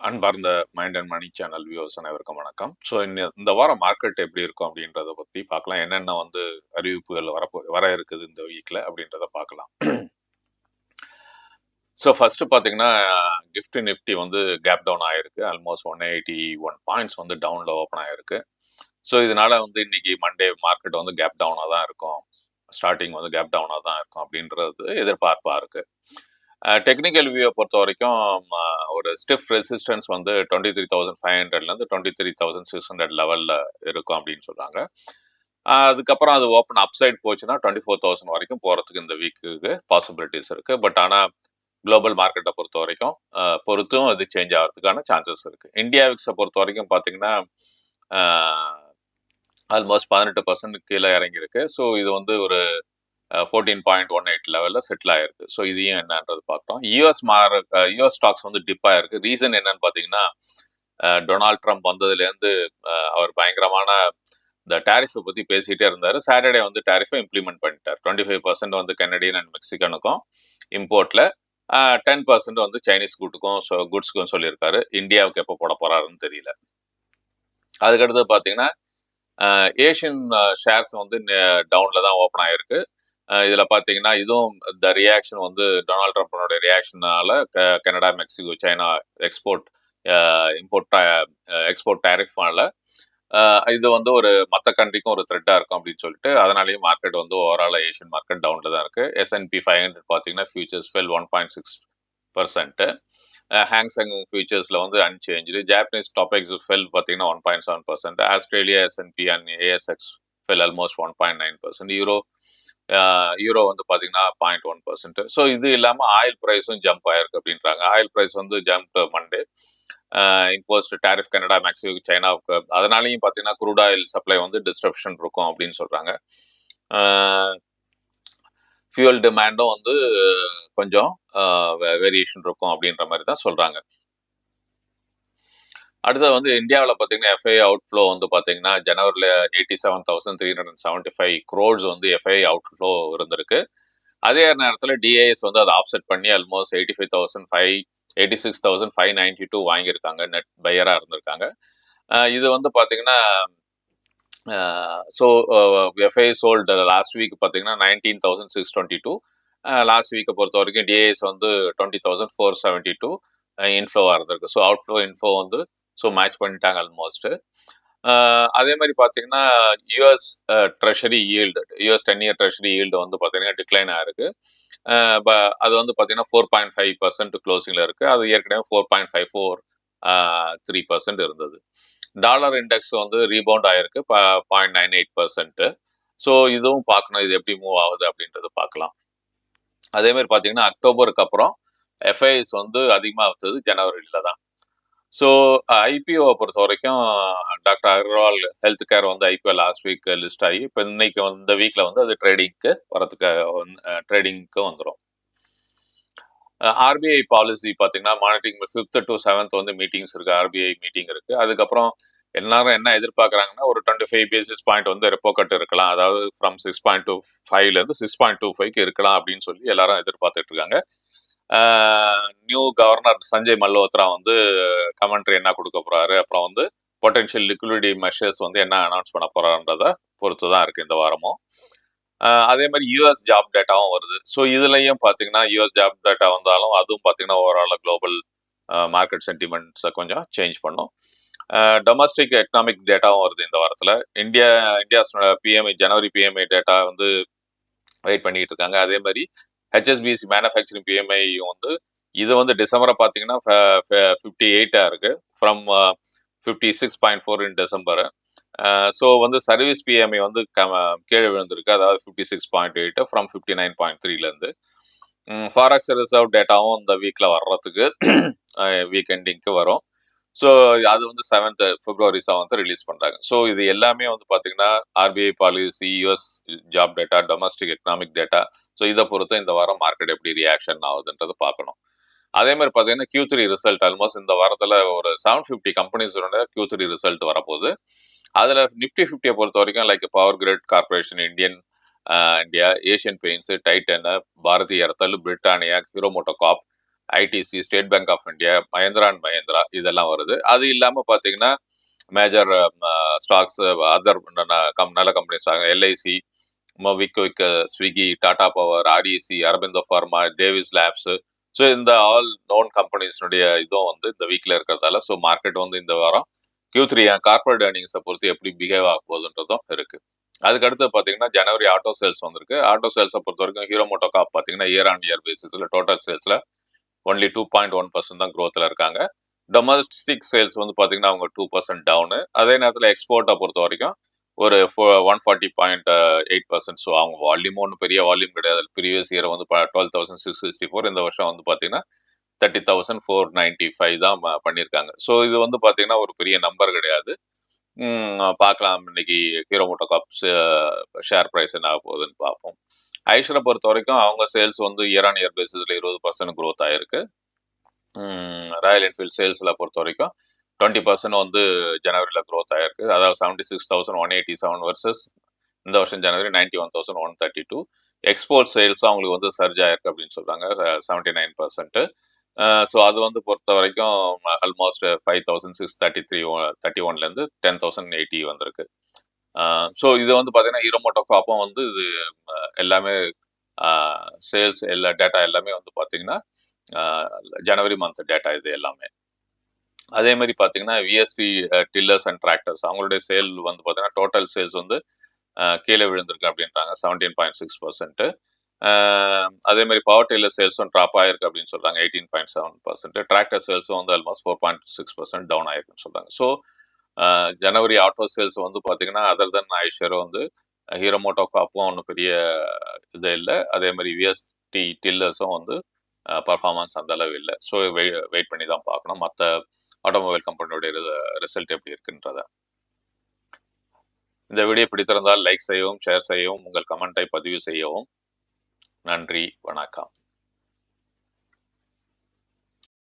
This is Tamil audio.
அன்பார்ந்த mind and money channel viewers அனைவருக்கும் வணக்கம். ஸோ இந்த வாரம் மார்க்கெட் எப்படி இருக்கும் அப்படின்றத பற்றி பார்க்கலாம். என்னென்ன அறிவிப்புகள் வர இருக்குது இந்த வீக்ல அப்படின்றத பார்க்கலாம். ஸோ ஃபர்ஸ்ட் பார்த்தீங்கன்னா கிஃப்ட் நிஃப்டி கேப் டவுன் ஆயிருக்கு. ஆல்மோஸ்ட் 181 பாயிண்ட்ஸ் டவுன்ல ஓப்பன் ஆயிருக்கு. ஸோ இதனால இன்னைக்கு மண்டே மார்க்கெட் கேப் டவுனாக தான் இருக்கும். ஸ்டார்டிங் கேப் டவுனாக தான் இருக்கும் அப்படின்றது எதிர்பார்ப்பாக இருக்கு. டெக்னிக்கல் வியூவை பொறுத்த வரைக்கும் ஒரு ஸ்டிஃப் ரெசிஸ்டன்ஸ் 23,500லேருந்து 23,600 லெவலில் இருக்கும் அப்படின்னு சொல்கிறாங்க. அதுக்கப்புறம் அது ஓப்பன் அப்சைட் போச்சுன்னா 24,000 வரைக்கும் போகிறதுக்கு இந்த வீக்குக்கு பாசிபிலிட்டிஸ் இருக்குது. பட் ஆனால் குளோபல் மார்க்கெட்டை பொறுத்த வரைக்கும் பொறுத்தும் அது சேஞ்ச் ஆகிறதுக்கான சான்சஸ் இருக்குது. இந்தியா விக்ஸை பொறுத்த வரைக்கும் பார்த்தீங்கன்னா ஆல்மோஸ்ட் 18% கீழே இறங்கியிருக்கு. ஸோ இது ஒரு 14.18 லெவலில் செட்டில் ஆயிருக்கு. ஸோ இதையும் என்னன்றது பார்க்குறோம். யூஎஸ் ஸ்டாக்ஸ் டிப் ஆயிருக்கு. ரீசன் என்னன்னு பார்த்தீங்கன்னா டொனால்ட் ட்ரம்ப் வந்ததுலேருந்து அவர் பயங்கரமான இந்த டேரிஃபை பற்றி பேசிகிட்டே இருந்தார். சாட்டர்டே டேரிஃபை இம்ப்ளிமெண்ட் பண்ணிட்டார். 25% கனடியன் அண்ட் மெக்சிகனுக்கும் இம்போர்ட்டில், 10% சைனீஸ் குட்ஸ்க்கும் சொல்லியிருக்காரு. இந்தியாவுக்கு எப்போ போட போறாருன்னு தெரியல. அதுக்கடுத்து பார்த்தீங்கன்னா ஏஷியன் ஷேர்ஸ் டவுன்ல தான் ஓப்பன் ஆயிருக்கு. இதுல பாத்தீங்கன்னா இதுவும் இந்த ரியாக்ஷன் டொனால்ட் ட்ரம்ப்னுடைய ரியாக்ஷனால கனடா, மெக்சிகோ, சைனா எக்ஸ்போர்ட் டேரிஃப்னால இது ஒரு மற்ற கண்ட்ரிக்கும் ஒரு த்ரெட்டா இருக்கும் அப்படின்னு சொல்லிட்டு அதனாலேயும் மார்க்கெட் ஓவரால் ஏஷியன் மார்க்கெட் டவுன்ல தான் இருக்கு. S&P 500 பாத்தீங்கன்னா ஃபியூச்சர்ஸ் ஃபெல் 1.6%. ஹாங்சங் ஃபியூச்சர்ஸ்ல அன்சேஞ்சு. ஜாப்பனீஸ் டாபிக்ஸ் ஃபெல் பார்த்தீங்கன்னா 1.7%. Australia S&P and ASX fell almost 1.9%. Euro பார்த்தீங்கன்னா 0.1%. ஸோ இது இல்லாமல் ஆயில் ப்ரைஸும் ஜம்ப் ஆயிருக்கு அப்படின்றாங்க. Oil price jump Monday imposed tariff Canada, Mexico, சைனாவுக்கு. அதனாலையும் பார்த்தீங்கன்னா க்ரூட் ஆயில் சப்ளை டிஸ்ட்ரப்ஷன் இருக்கும் அப்படின்னு சொல்றாங்க. ஃபியூல் டிமாண்டும் கொஞ்சம் வேரியேஷன் இருக்கும் அப்படின்ற மாதிரி தான் சொல்றாங்க. அடுத்தது இந்தியாவில் பார்த்தீங்கன்னா FII அவுட்ஃப்ளோ பார்த்தீங்கன்னா ஜனவரியில் 87,375 crores FII அவுட்ஃப்ளோ இருந்திருக்கு. அதே நேரத்தில் DIS அதை ஆஃப்செட் பண்ணி ஆல்மோஸ்ட் 86,592 வாங்கியிருக்காங்க. நெட் பையராக இருந்திருக்காங்க. இது பார்த்தீங்கன்னா so FII sold last week பார்த்தீங்கன்னா 19,622. லாஸ்ட் வீக்கை பொறுத்த வரைக்கும் DIS 20,472 இன்ஃப்ளோவாக இருந்திருக்கு. So outflow inflow so match பண்ணிட்டாங்க ஆல்மோஸ்ட். அதே மாதிரி பார்த்தீங்கன்னா US treasury yield, US 10 year treasury yield பார்த்தீங்கன்னா டிக்ளைன் ஆயிருக்கு. அது பார்த்தீங்கன்னா 4.5% க்ளோசிங்கில் இருக்குது. அது ஏற்கனவே 4.54 இருந்தது. டாலர் இண்டெக்ஸ் ரீபவுண்ட் ஆயிருக்கு 0.98%. ஸோ இதுவும் பார்க்கணும், இது எப்படி மூவ் ஆகுது அப்படின்றது பார்க்கலாம். அதே மாதிரி பார்த்தீங்கன்னா அக்டோபருக்கு அப்புறம் FIIs அதிகமாக வந்தது ஜனவரியில தான். ஸோ ஐபிஓவை பொறுத்த வரைக்கும் doctor Agarwal health care IPO last week list ஆகி இப்போ இன்னைக்கு இந்த வீக்ல அது ட்ரேடிங்க்கு வந்துடும். RBI பாலிசி பார்த்தீங்கன்னா monitoring 5th to 7th meetings இருக்கு. RBI மீட்டிங் இருக்கு. அதுக்கப்புறம் எல்லாரும் என்ன எதிர்பார்க்குறாங்கன்னா ஒரு 25 பேசிஸ் பாயிண்ட் ரெப்போ கட் இருக்கலாம். அதாவது ஃப்ரம் 6.25லேருந்து 6.25க்கு இருக்கலாம் அப்படின்னு சொல்லி எல்லாரும் எதிர்பார்த்துட்டு இருக்காங்க. New governor Sanjay Malhotra commentary என்ன கொடுக்க போறாரு, அப்புறம் பொட்டன்ஷியல் லிக்விடிட்டி மெஷர்ஸ் என்ன அனௌன்ஸ் பண்ண போறான்றத பொறுத்து தான் இருக்கு இந்த வாரமும். அதே மாதிரி யூஎஸ் ஜாப் டேட்டாவும் வருது. ஸோ இதுலயும் பார்த்தீங்கன்னா யூஎஸ் ஜாப் டேட்டா வந்தாலும் அதுவும் பார்த்தீங்கன்னா ஓவரால் குளோபல் மார்க்கெட் சென்டிமெண்ட்ஸை கொஞ்சம் சேஞ்ச் பண்ணும். டொமஸ்டிக் எக்கனாமிக் டேட்டாவும் வருது இந்த வாரத்தில். இந்தியாஸ் PMI ஜனவரி PMI டேட்டா வெயிட் பண்ணிட்டு இருக்காங்க. அதே மாதிரி HSBC மேனுஃபேக்சரிங் PMI இது டிசம்பரை பார்த்தீங்கன்னா 58 இருக்கு, from 56.4 in December. So service PMI கீழே விழுந்திருக்கு, அதாவது 56.8 ஃப்ரம் 59.3லேருந்து. ஃபாரெக்ஸ் ரிசர்வ் டேட்டாவும் இந்த வீக்ல வர்றதுக்கு வீக் எண்டிங்க்கு வரும். ஸோ அது 7th February 7th ரிலீஸ் பண்றாங்க. ஸோ இது எல்லாமே பார்த்தீங்கன்னா RBI policy, US job data, domestic economic data. So இதை பொறுத்து இந்த வாரம் மார்க்கெட் எப்படி ரியாக்ஷன் ஆகுதுன்றது பார்க்கணும். அதே மாதிரி பார்த்தீங்கன்னா Q3 ரிசல்ட் ஆல்மோஸ்ட் இந்த வாரத்தில் ஒரு 750 கம்பெனிஸோட Q3 ரிசல்ட் வரப்போகுது. அதில் நிஃப்டி 50 பொறுத்த வரைக்கும் like Power Grid Corporation, India, Asian Paints, Titan, Bharti Airtel, Britannia, Hero MotoCorp, ITC, State Bank of India, Mahindra and Mahindra இதெல்லாம் வருது. அது இல்லாம பார்த்தீங்கன்னா, மேஜர் ஸ்டாக்ஸ் அதர் நல்ல companies LIC, MobiKwik, Swiggy, Tata Power, REC, Aurobindo Pharma, Divi's Labs. So இந்த ஆல் நோன் கம்பெனிஸ்னுடைய இதுவும் வந்து இந்த வீக்ல இருக்கிறதால ஸோ மார்க்கெட் வந்து இந்த வாரம் Q3 கார்பரேட் ஏர்னிங்ஸை பொறுத்து எப்படி பிஹேவ் ஆக போகுதுன்றதும் இருக்கு. அதுக்கடுத்து பார்த்தீங்கன்னா ஜனவரி ஆட்டோ சேல்ஸ் வந்திருக்கு. ஆட்டோ சேல்ஸை பொறுத்த வரைக்கும் ஹீரோ மோட்டோ காப் பார்த்தீங்கன்னா இயர் ஆன் இயர் பேசிஸில் டோட்டல் சேல்ஸில் ஒன்லி 2.1% தான் க்ரோத்தில் இருக்காங்க. டொமஸ்டிக் சேல்ஸ் வந்து பார்த்தீங்கன்னா அவங்க 2% டவுனு. அதே நேரத்தில் எக்ஸ்போர்ட்டை பொறுத்த வரைக்கும் ஒரு 140.8%. ஸோ அவங்க வால்யூம் ஒன்றும் பெரிய வால்யூம் கிடையாது. ப்ரீவியஸ் இயர் வந்து 12,664, இந்த வருஷம் வந்து பார்த்தீங்கன்னா 30,495 தான் பண்ணியிருக்காங்க. ஸோ இது வந்து பார்த்தீங்கன்னா ஒரு பெரிய நம்பர் கிடையாது. பார்க்கலாம் இன்னைக்கு ஹீரோ மோட்டோ காப் ஷேர் ப்ரைஸ் என்ன ஆக போகுதுன்னு பார்ப்போம். ஐஷரை பொறுத்த வரைக்கும் அவங்க சேல்ஸ் வந்து இயர் ஆன் இயர் பேசிஸில் 20% க்ரோத் ஆயிருக்கு. ராயல் என்ஃபீல்ட் சேல்ஸில் பொறுத்த வரைக்கும் 20% வந்து ஜனவரியில் க்ரோத் ஆயிருக்கு. அதாவது 76,187 வர்சஸ் இந்த வருஷம் ஜனவரி 91,132. எக்ஸ்போர்ட் சேல்ஸும் அவங்களுக்கு வந்து சர்ஜ் ஆயிருக்கு அப்படின்னு சொல்றாங்க 79%. ஸோ அது வந்து பொறுத்த வரைக்கும் ஆல்மோஸ்ட் 5,631 10,080 வந்திருக்கு. ஸோ இது வந்து பார்த்தீங்கன்னா ஹீரோ மோட்டோ காப்பும் வந்து இது எல்லாமே சேல்ஸ் எல்லா டேட்டா எல்லாமே வந்து பார்த்தீங்கன்னா ஜனவரி மந்த் டேட்டா இது எல்லாமே. அதே மாதிரி பார்த்தீங்கன்னா விஎஸ்டி டில்லர்ஸ் அண்ட் டிராக்டர்ஸ் அவங்களுடைய சேல் வந்து பார்த்தீங்கன்னா டோட்டல் சேல்ஸ் வந்து கீழே விழுந்திருக்கு அப்படின்றாங்க 17.6%. அதே மாதிரி பவர் டில்லர் சேல்ஸும் ட்ராப் ஆயிருக்கு அப்படின்னு சொல்றாங்க 18.7%. டிராக்டர் சேல்ஸும் வந்து ஆல்மோஸ்ட் 4.6% டவுன் ஆயிருக்குன்னு சொல்றாங்க. ஸோ ஜனவரி ஆட்டோ சேல்ஸ் வந்து பார்த்தீங்கன்னா அதர் தென் ஐஷர் வந்து ஹீரோ மோட்டோ காப்பும் ஒன்றும் பெரிய இது இல்லை. அதே மாதிரி விஎஸ்டி டில்லர்ஸும் வந்து பர்ஃபார்மன்ஸ் அந்த அளவு இல்லை. ஸோ வெயிட் பண்ணி தான் பார்க்கணும் மற்ற ஆட்டோமொபைல் கம்பெனியோடைய ரிசல்ட் எப்படி இருக்குன்றத. இந்த வீடியோ பிடித்திருந்தால் லைக் செய்யவும், ஷேர் செய்யவும், உங்கள் கமெண்ட்டை பதிவு செய்யவும். நன்றி, வணக்கம்.